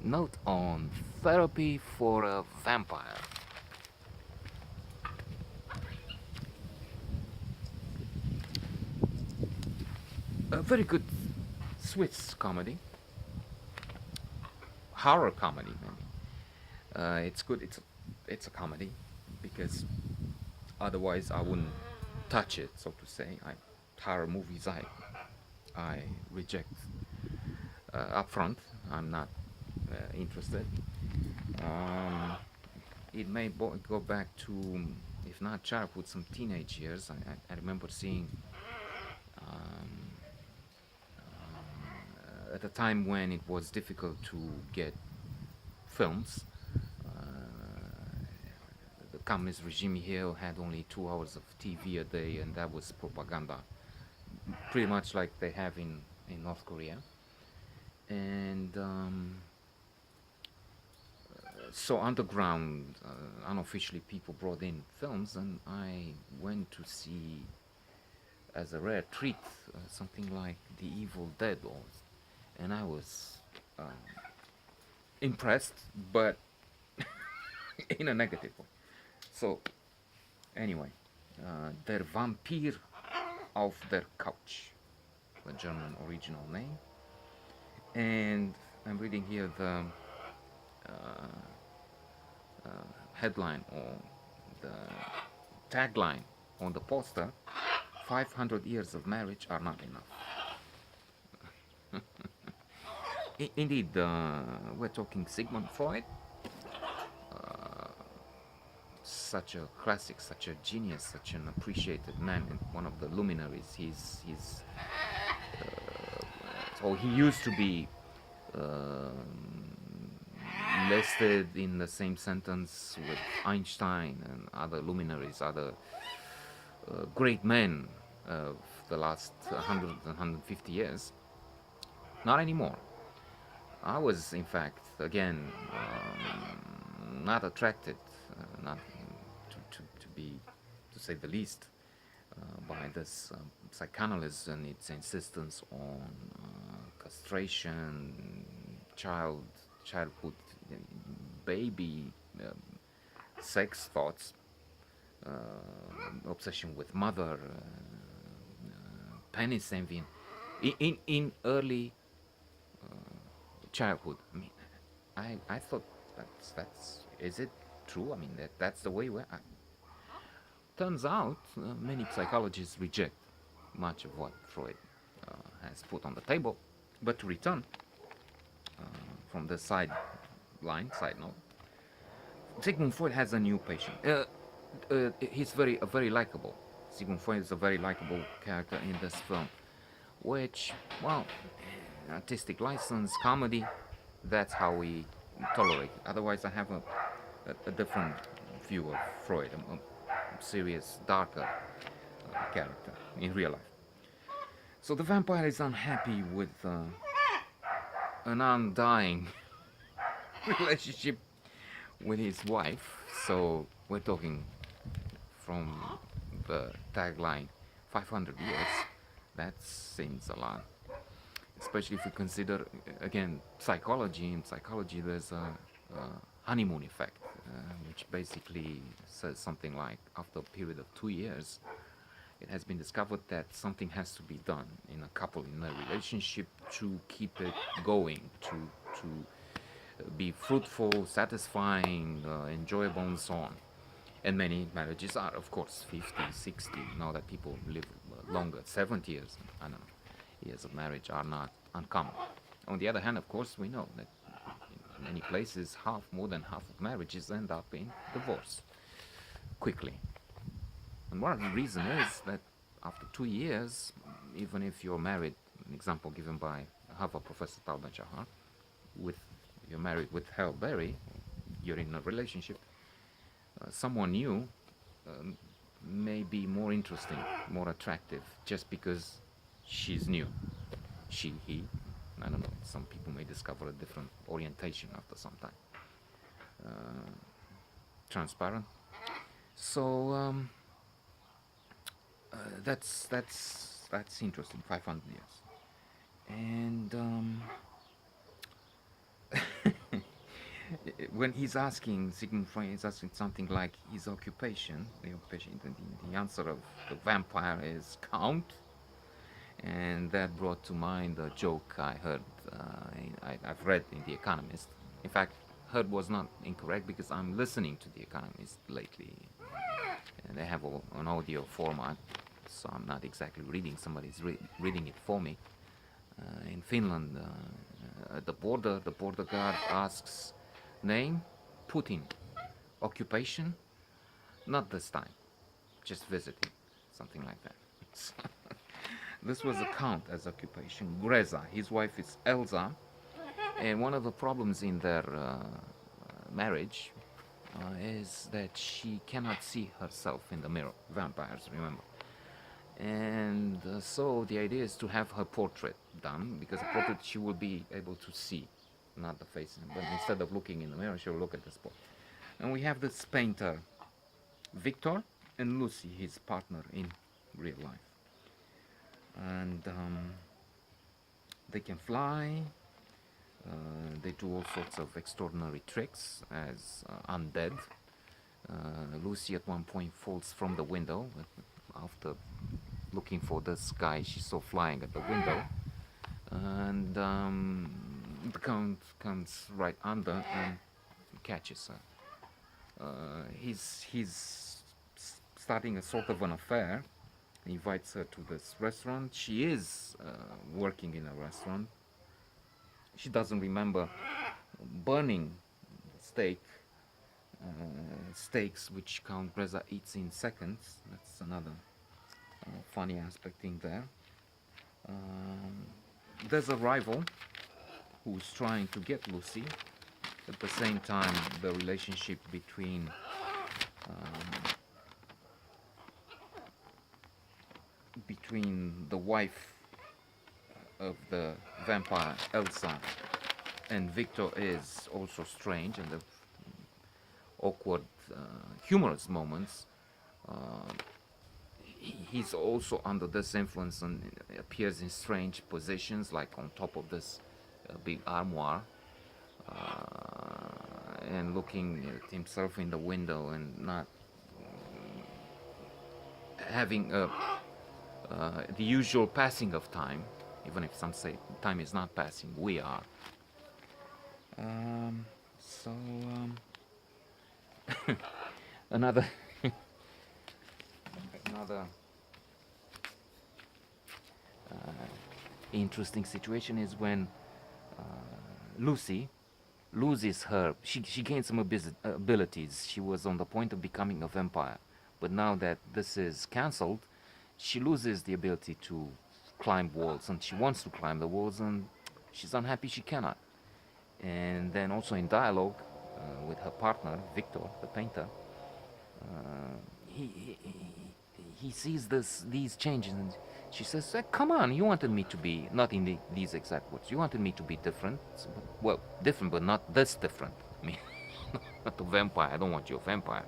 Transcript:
note on therapy for a vampire. A very good Swiss comedy, horror comedy maybe. It's good. It's a comedy because otherwise I wouldn't touch it, so to say. Horror movies I reject up front. I'm not interested. Um, it may go back to, if not childhood, some teenage years. I remember seeing um, at a time when it was difficult to get films. The communist regime here had only 2 hours of TV a day, and that was propaganda, pretty much like they have in North Korea. And so underground, unofficially, people brought in films, and I went to see, as a rare treat, something like The Evil Dead, and I was impressed, but in a negative way. So, anyway, Der Vampir auf der Couch, the German original name. And I'm reading here the headline or the tagline on the poster: 500 years of marriage are not enough. Indeed, we're talking Sigmund Freud, such a classic, such a genius, such an appreciated man, and one of the luminaries. He's so he used to be listed in the same sentence with Einstein and other luminaries, other great men of the last 100 150 years. Not anymore. I was, in fact, again, not attracted, not to be, to say the least, by this psychoanalysis and its insistence on castration, childhood, baby, sex thoughts, obsession with mother, penis envy, in early childhood. I mean, I thought that's is it true? I mean, that's the way. Turns out, many psychologists reject much of what Freud has put on the table. But to return from the side note, Sigmund Freud has a new patient. He's very likable. Sigmund Freud is a very likable character in this film, which, well, artistic license, comedy, that's how we tolerate it. Otherwise, I have a different view of Freud, a serious, darker character in real life. So the vampire is unhappy with an undying relationship with his wife. So we're talking from the tagline 500 years. That seems a lot, especially if you consider, again, psychology. In psychology, there's a honeymoon effect, which basically says something like, after a period of 2 years, it has been discovered that something has to be done in a couple, in a relationship, to keep it going, to be fruitful, satisfying, enjoyable, and so on. And many marriages are, of course, 50, 60. Now that people live longer, 70 years, I don't know, years of marriage are not uncommon. On the other hand, of course, we know that in many places, more than half of marriages end up in divorce quickly. And one of the reasons is that after 2 years, even if you're married, an example given by Harvard professor Tal Ben-Shahar, you're married with Halle Berry, you're in a relationship, someone new may be more interesting, more attractive, just because she's new. She, he, I don't know, some people may discover a different orientation after some time. Transparent. So that's interesting. 500 years, and when he's asking, Sigmund Freud is asking something like his occupation, the answer of the vampire is count, and that brought to mind a joke I heard, I've read in The Economist. In fact, heard was not incorrect because I'm listening to The Economist lately, and they have an audio format, so I'm not exactly reading, somebody's reading it for me. In Finland, at the border guard asks name, Putin, occupation, not this time, just visiting, something like that. This was a count as occupation. Greza, his wife is Elsa, and one of the problems in their marriage is that she cannot see herself in the mirror. Vampires, remember. And so the idea is to have her portrait done, because a portrait she will be able to see, not the face, but instead of looking in the mirror, she'll look at the spot. And we have this painter, Victor, and Lucy, his partner in real life. And they can fly, they do all sorts of extraordinary tricks as undead. Lucy at one point falls from the window after looking for this guy she saw flying at the window, and the count comes right under and catches her. He's starting a sort of an affair. He invites her to this restaurant. She is working in a restaurant. She doesn't remember burning steaks, which Count Greza eats in seconds. That's another funny aspect in there. There's a rival who's trying to get Lucy. At the same time, the relationship between the wife of the vampire Elsa and Victor is also strange, and the awkward, humorous moments. He's also under this influence and appears in strange positions, like on top of this big armoire, and looking at himself in the window and not having the usual passing of time, even if some say time is not passing, we are. So another interesting situation is when Lucy loses her. She gained some abilities. She was on the point of becoming a vampire, but now that this is cancelled, she loses the ability to climb walls, and she wants to climb the walls, and she's unhappy she cannot. And then also in dialogue with her partner Victor, the painter, he sees these changes, and she says, "Come on, you wanted me to be not in these exact words. You wanted me to be different. Well, different, but not this different. I mean, not a vampire. I don't want you a vampire.